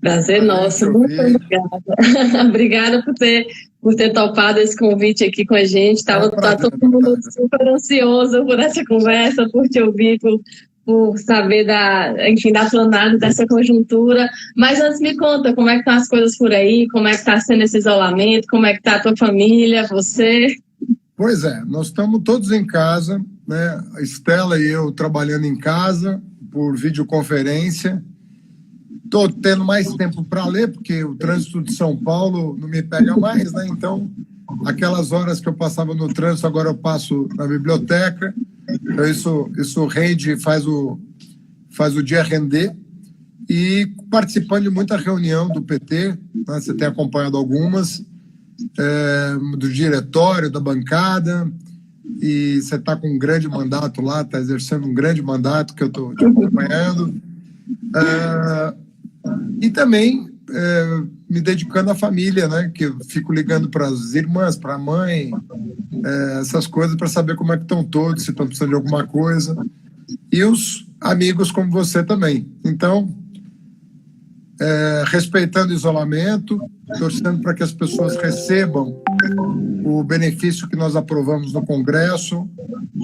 Prazer nosso, muito obrigada. Obrigada por ter topado esse convite aqui com a gente. Tá todo mundo super ansioso por essa conversa, por te ouvir, por saber da tua análise dessa conjuntura. Mas antes me conta, como é que estão as coisas por aí, como é que está sendo esse isolamento, como é que está a tua família, você? Pois é, nós estamos todos em casa, né? A Estela e eu trabalhando em casa por videoconferência. Estou tendo mais tempo para ler, porque o trânsito de São Paulo não me pega mais, né? Então, aquelas horas que eu passava no trânsito, agora eu passo na biblioteca. Então, isso rende, faz o dia render. E participando de muita reunião do PT, né? Você tem acompanhado algumas, do diretório, da bancada, e você está com um grande mandato lá, está exercendo um grande mandato que eu estou te acompanhando. E também me dedicando à família, né? Que eu fico ligando para as irmãs, para a mãe, essas coisas, para saber como é que estão todos, se estão precisando de alguma coisa. E os amigos como você também. Então, respeitando o isolamento, torcendo para que as pessoas recebam o benefício que nós aprovamos no Congresso,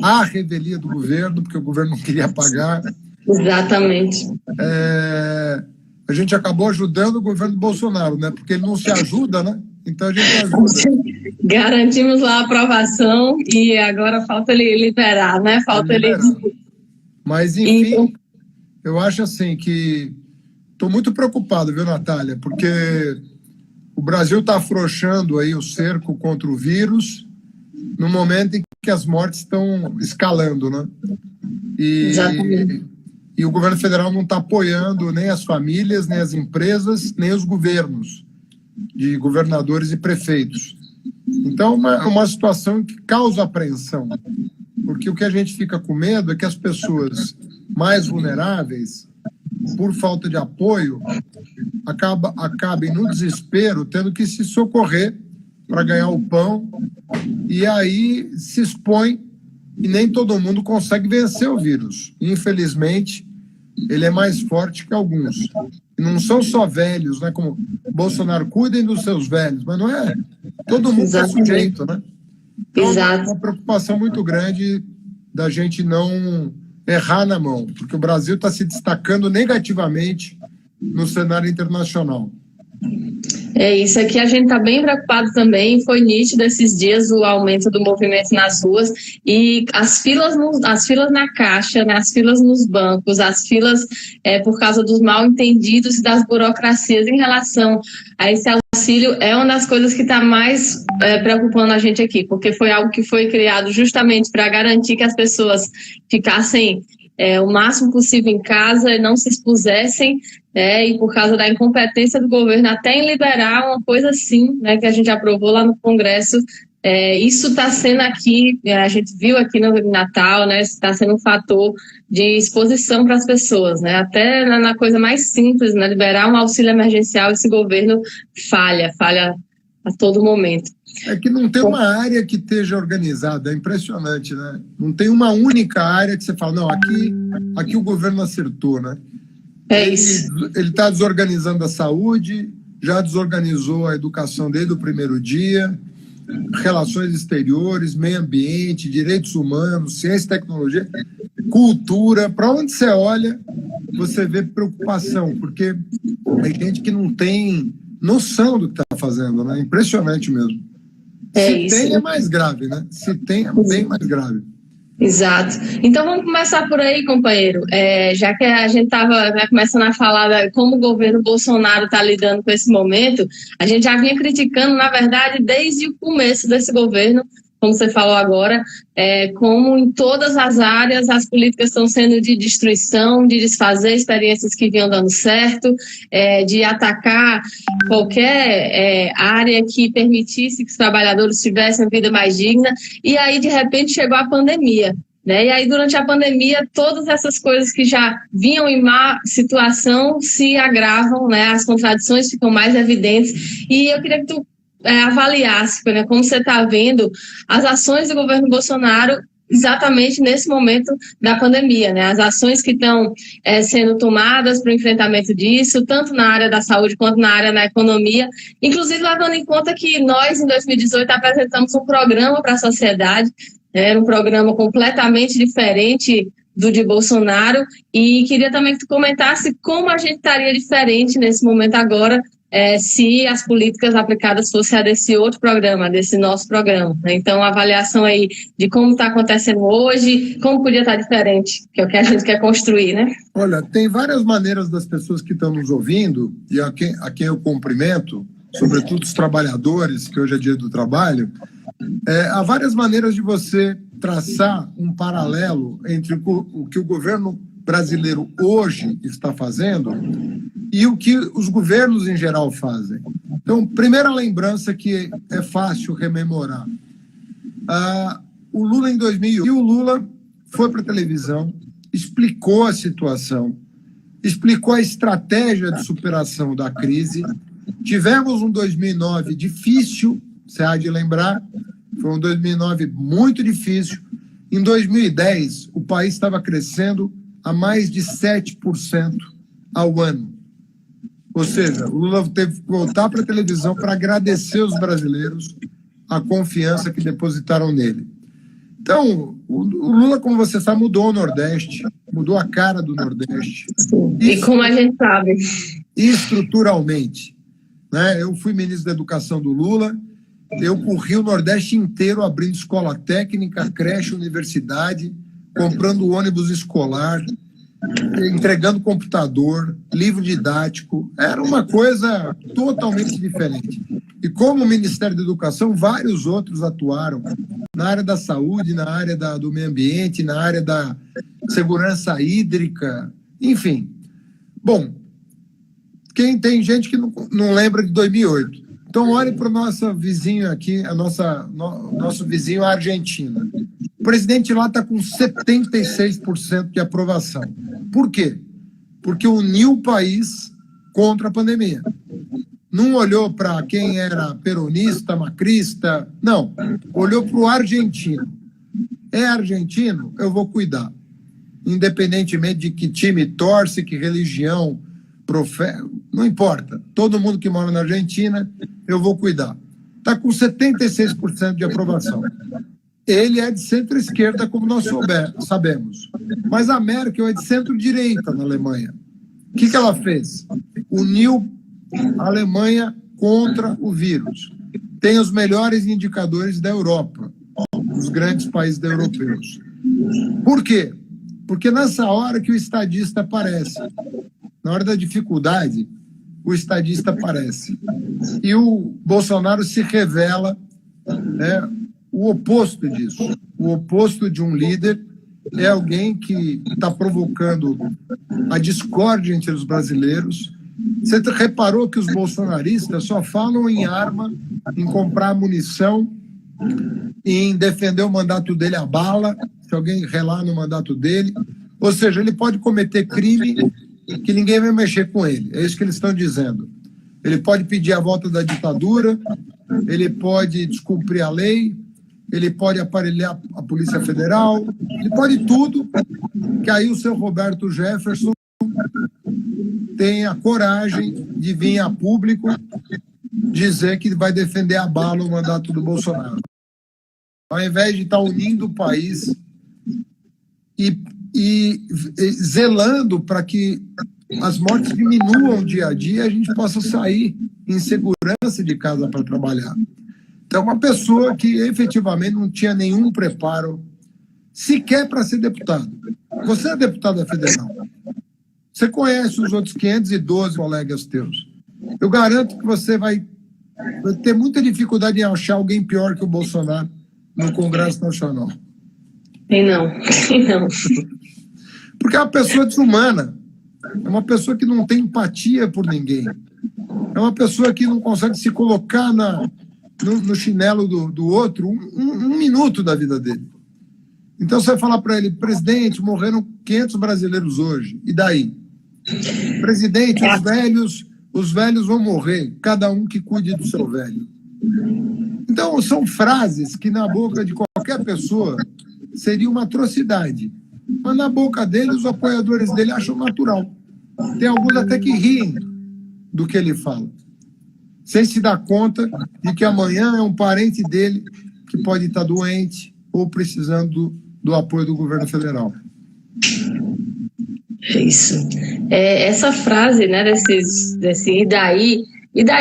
a revelia do governo, porque o governo não queria pagar. Exatamente. A gente acabou ajudando o governo Bolsonaro, né? Porque ele não se ajuda, né? Então a gente ajuda. Garantimos lá a aprovação e agora falta ele liberar, né? Mas, enfim, eu acho assim que estou muito preocupado, viu, Natália? Porque o Brasil está afrouxando aí o cerco contra o vírus no momento em que as mortes estão escalando, né? Exatamente. E o governo federal não está apoiando nem as famílias, nem as empresas, nem os governos de governadores e prefeitos. Então, é uma situação que causa apreensão, porque o que a gente fica com medo é que as pessoas mais vulneráveis, por falta de apoio, acabem no desespero tendo que se socorrer para ganhar o pão, e aí se expõe. E nem todo mundo consegue vencer o vírus. Infelizmente, ele é mais forte que alguns. E não são só velhos, né? Como Bolsonaro, cuidem dos seus velhos, mas não é todo mundo é sujeito, né? Então, é uma preocupação muito grande da gente não errar na mão, porque o Brasil está se destacando negativamente no cenário internacional. É isso, aqui a gente está bem preocupado também, foi nítido esses dias o aumento do movimento nas ruas e as filas na caixa, né, as filas nos bancos, as filas por causa dos mal entendidos e das burocracias em relação a esse auxílio é uma das coisas que está mais preocupando a gente aqui, porque foi algo que foi criado justamente para garantir que as pessoas ficassem o máximo possível em casa e não se expusessem, e por causa da incompetência do governo até em liberar uma coisa assim, né, que a gente aprovou lá no Congresso. Isso está sendo aqui, a gente viu aqui no Natal, né, está sendo um fator de exposição para as pessoas, né, até na coisa mais simples, né, liberar um auxílio emergencial, esse governo falha a todo momento. É que não tem uma área que esteja organizada, é impressionante, né? Não tem uma única área que você fala, não, aqui o governo acertou, né? Isso. Ele está desorganizando a saúde, já desorganizou a educação desde o primeiro dia, relações exteriores, meio ambiente, direitos humanos, ciência e tecnologia, cultura. Para onde você olha, você vê preocupação, porque tem gente que não tem noção do que está fazendo, né? Impressionante mesmo. Se tem, é mais grave, né? Se tem, é bem mais grave. Exato. Então vamos começar por aí, companheiro. Já que a gente estava começando a falar como o governo Bolsonaro está lidando com esse momento, a gente já vinha criticando, na verdade, desde o começo desse governo, como você falou agora, como em todas as áreas as políticas estão sendo de destruição, de desfazer experiências que vinham dando certo, de atacar qualquer área que permitisse que os trabalhadores tivessem uma vida mais digna, e aí de repente chegou a pandemia. Né? E aí, durante a pandemia, todas essas coisas que já vinham em má situação se agravam, né? As contradições ficam mais evidentes. E eu queria que tu avaliasse, né, como você está vendo as ações do governo Bolsonaro exatamente nesse momento da pandemia, né? As ações que estão sendo tomadas para o enfrentamento disso, tanto na área da saúde quanto na área da economia, inclusive levando em conta que nós, em 2018, apresentamos um programa para a sociedade. Era um programa completamente diferente do de Bolsonaro, e queria também que tu comentasse como a gente estaria diferente nesse momento agora, se as políticas aplicadas fossem a desse outro programa, desse nosso programa. Então, a avaliação aí de como está acontecendo hoje, como podia estar diferente, que é o que a gente quer construir, né? Olha, tem várias maneiras das pessoas que estão nos ouvindo, e a quem eu cumprimento, sobretudo os trabalhadores, que hoje é dia do trabalho. Há várias maneiras de você traçar um paralelo entre o que o governo brasileiro hoje está fazendo e o que os governos em geral fazem. Então, primeira lembrança que é fácil rememorar. O Lula em 2001, e o Lula foi para a televisão, explicou a situação, explicou a estratégia de superação da crise. Tivemos um 2009 difícil, você há de lembrar, foi um 2009 muito difícil. Em 2010, o país estava crescendo a mais de 7% ao ano. Ou seja, o Lula teve que voltar para a televisão para agradecer os brasileiros a confiança que depositaram nele. Então, o Lula, como você sabe, mudou o Nordeste, mudou a cara do Nordeste. E como a gente sabe. Estruturalmente. Né? Eu fui ministro da Educação do Lula, eu corri o Nordeste inteiro abrindo escola técnica, creche, universidade, comprando ônibus escolar, entregando computador, livro didático. Era uma coisa totalmente diferente. E como o Ministério da Educação, vários outros atuaram na área da saúde, na área do meio ambiente, na área da segurança hídrica, enfim. Bom, tem gente que não lembra de 2008. Então, olhe para o nosso vizinho aqui, nosso vizinho a Argentina. O presidente lá está com 76% de aprovação. Por quê? Porque uniu o país contra a pandemia. Não olhou para quem era peronista, macrista, não. Olhou para o argentino. É argentino? Eu vou cuidar. Independentemente de que time torce, que religião, não importa. Todo mundo que mora na Argentina, eu vou cuidar. Está com 76% de aprovação. Ele é de centro-esquerda, como nós sabemos. Mas a Merkel é de centro-direita na Alemanha. O que ela fez? Uniu a Alemanha contra o vírus. Tem os melhores indicadores da Europa, os grandes países europeus. Por quê? Porque nessa hora que o estadista aparece, na hora da dificuldade, o estadista aparece. E o Bolsonaro se revela, né, o oposto disso. O oposto de um líder é alguém que está provocando a discórdia entre os brasileiros. Você reparou que os bolsonaristas só falam em arma, em comprar munição, em defender o mandato dele a bala, se alguém relar no mandato dele. Ou seja, ele pode cometer crime que ninguém vai mexer com ele. É isso que eles estão dizendo. Ele pode pedir a volta da ditadura, ele pode descumprir a lei, ele pode aparelhar a Polícia Federal, ele pode tudo, que aí o seu Roberto Jefferson tem a coragem de vir a público dizer que vai defender a bala o mandato do Bolsonaro. Ao invés de estar unindo o país e zelando para que as mortes diminuam dia a dia, a gente possa sair em segurança de casa para trabalhar. Então, uma pessoa que efetivamente não tinha nenhum preparo sequer para ser deputado. Você é deputada federal. Você conhece os outros 512 colegas teus. Eu garanto que você vai ter muita dificuldade em achar alguém pior que o Bolsonaro no Congresso Nacional? Tem não, tem não. Porque é uma pessoa desumana, é uma pessoa que não tem empatia por ninguém, é uma pessoa que não consegue se colocar no chinelo do outro um minuto da vida dele. Então você vai falar para ele: presidente, morreram 500 brasileiros hoje, e daí? Presidente, os velhos vão morrer, cada um que cuide do seu velho. Então são frases que na boca de qualquer pessoa seria uma atrocidade, mas na boca dele, os apoiadores dele acham natural. Tem alguns até que riem do que ele fala, sem se dar conta de que amanhã é um parente dele que pode estar doente ou precisando do apoio do governo federal. Isso. Essa frase, né, desse e daí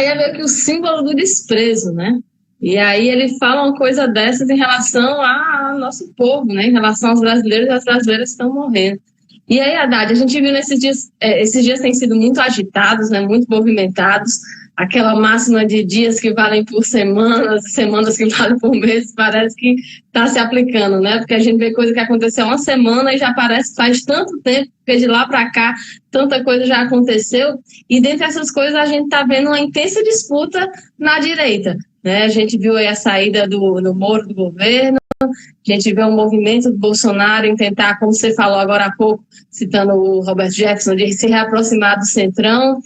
é meio que o símbolo do desprezo, né? E aí ele fala uma coisa dessas em relação ao nosso povo, né? Em relação aos brasileiros, e as brasileiras estão morrendo. E aí, Haddad, a gente viu nesses dias, esses dias têm sido muito agitados, né, muito movimentados, aquela máxima de dias que valem por semanas, semanas que valem por meses, parece que está se aplicando, né? Porque a gente vê coisa que aconteceu uma semana e já parece que faz tanto tempo, porque de lá para cá tanta coisa já aconteceu, e dentre essas coisas a gente está vendo uma intensa disputa na direita, né? A gente viu aí a saída do Moro do governo, a gente vê um movimento do Bolsonaro em tentar, como você falou agora há pouco, citando o Roberto Jefferson, de se reaproximar do Centrão.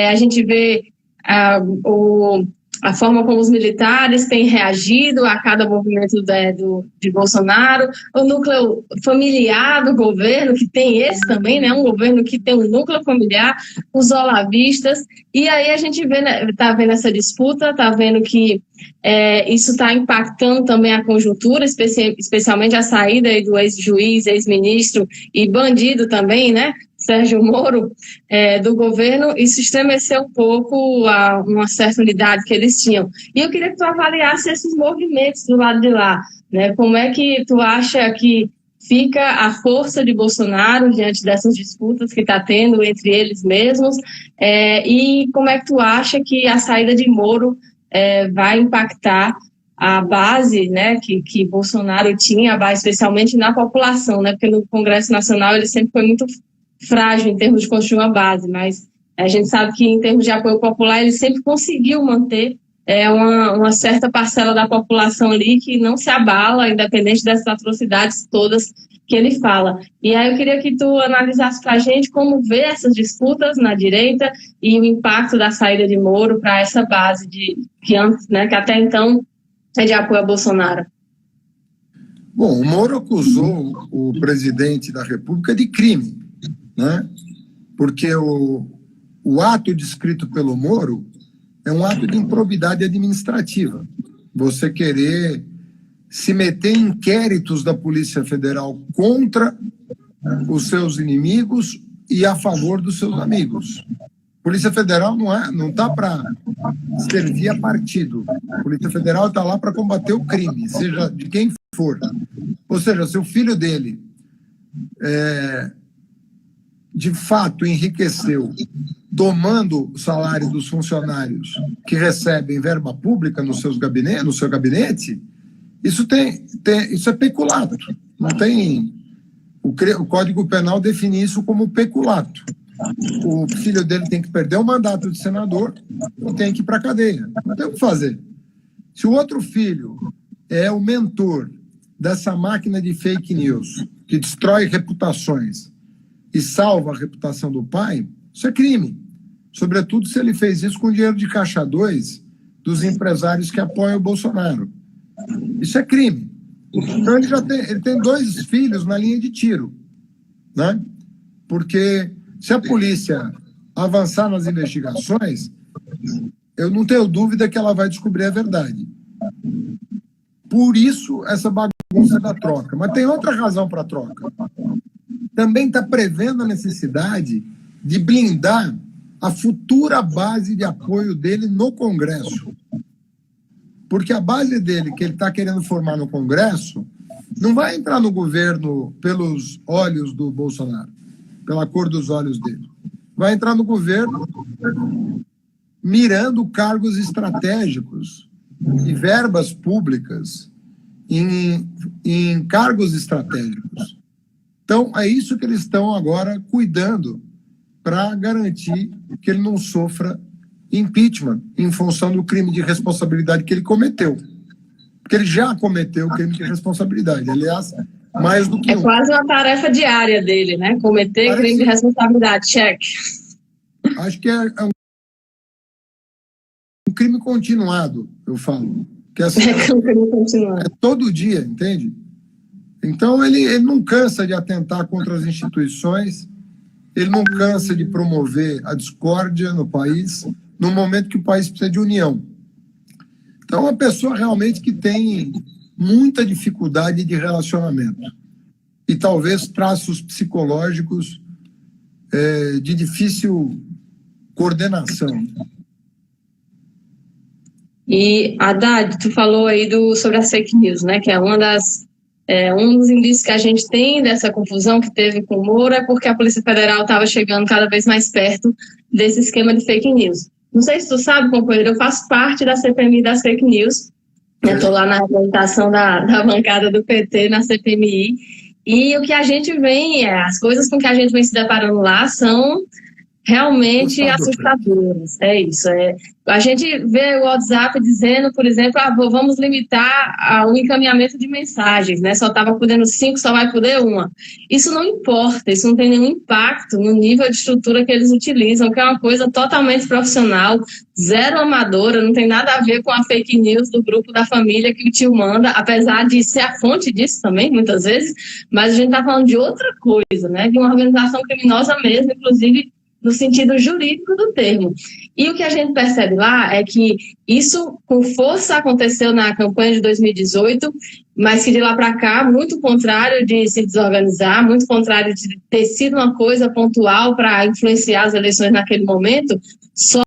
A gente vê a forma como os militares têm reagido a cada movimento de Bolsonaro, o núcleo familiar do governo, que tem esse também, né, um governo que tem um núcleo familiar, os olavistas, e aí a gente está vendo essa disputa, está vendo que isso está impactando também a conjuntura, especialmente a saída aí do ex-juiz, ex-ministro e bandido também, né, Sérgio Moro, do governo. Isso estremeceu um pouco uma certa unidade que eles tinham. E eu queria que tu avaliasse esses movimentos do lado de lá, né? Como é que tu acha que fica a força de Bolsonaro diante dessas disputas que está tendo entre eles mesmos, e como é que tu acha que a saída de Moro vai impactar a base, né, que Bolsonaro tinha, a base especialmente na população, né? Porque no Congresso Nacional ele sempre foi muito frágil em termos de construir uma base, mas a gente sabe que em termos de apoio popular ele sempre conseguiu manter uma certa parcela da população ali que não se abala, independente dessas atrocidades todas que ele fala. E aí eu queria que tu analisasse para a gente como vê essas disputas na direita e o impacto da saída de Moro para essa base que até então é de apoio a Bolsonaro. Bom, o Moro acusou o presidente da República de crime, né? Porque o ato descrito pelo Moro é um ato de improbidade administrativa. Você querer se meter em inquéritos da Polícia Federal contra os seus inimigos e a favor dos seus amigos. A Polícia Federal não está para servir a partido. A Polícia Federal está lá para combater o crime, seja de quem for. Ou seja, se o filho dele de fato enriqueceu tomando o salário dos funcionários que recebem verba pública no seu gabinete, isso é peculato. Não tem, o Código Penal define isso como peculato. O filho dele tem que perder o mandato de senador e tem que ir para a cadeia. Não tem o que fazer. Se o outro filho é o mentor dessa máquina de fake news que destrói reputações e salva a reputação do pai, isso é crime. Sobretudo se ele fez isso com dinheiro de caixa 2 dos empresários que apoiam o Bolsonaro. Isso é crime. Então ele tem 2 filhos na linha de tiro, né? Porque se a polícia avançar nas investigações, eu não tenho dúvida que ela vai descobrir a verdade. Por isso, essa bagunça da troca. Mas tem outra razão para a troca. Também está prevendo a necessidade de blindar a futura base de apoio dele no Congresso. Porque a base dele, que ele está querendo formar no Congresso, não vai entrar no governo pelos olhos do Bolsonaro, pela cor dos olhos dele. Vai entrar no governo mirando cargos estratégicos e verbas públicas em cargos estratégicos. Então, é isso que eles estão agora cuidando para garantir que ele não sofra impeachment em função do crime de responsabilidade que ele cometeu. Porque ele já cometeu o crime de responsabilidade. Aliás, mais do que É quase uma tarefa diária dele, né? Cometer crime de responsabilidade, check. Acho que é um crime continuado, eu falo. Que assim, um crime continuado. É todo dia, entende? Então, ele não cansa de atentar contra as instituições, ele não cansa de promover a discórdia no país, no momento que o país precisa de união. Então, é uma pessoa realmente que tem muita dificuldade de relacionamento e talvez traços psicológicos de difícil coordenação. E, Haddad, tu falou aí sobre as fake news, né? Que é um dos indícios que a gente tem dessa confusão que teve com o Moro é porque a Polícia Federal estava chegando cada vez mais perto desse esquema de fake news. Não sei se tu sabe, companheiro, eu faço parte da CPMI das fake news. Eu estou lá na representação da bancada do PT na CPMI. E o que a gente as coisas com que a gente vem se deparando lá são realmente assustadoras. É isso. A gente vê o WhatsApp dizendo, por exemplo, vamos limitar o encaminhamento de mensagens, né? Só estava podendo 5, só vai poder 1. Isso não importa, isso não tem nenhum impacto no nível de estrutura que eles utilizam, que é uma coisa totalmente profissional, zero amadora, não tem nada a ver com a fake news do grupo da família que o tio manda, apesar de ser a fonte disso também, muitas vezes, mas a gente está falando de outra coisa, né? De uma organização criminosa mesmo, inclusive no sentido jurídico do termo. E o que a gente percebe lá é que isso com força aconteceu na campanha de 2018, mas que de lá para cá, muito contrário de se desorganizar, muito contrário de ter sido uma coisa pontual para influenciar as eleições naquele momento, só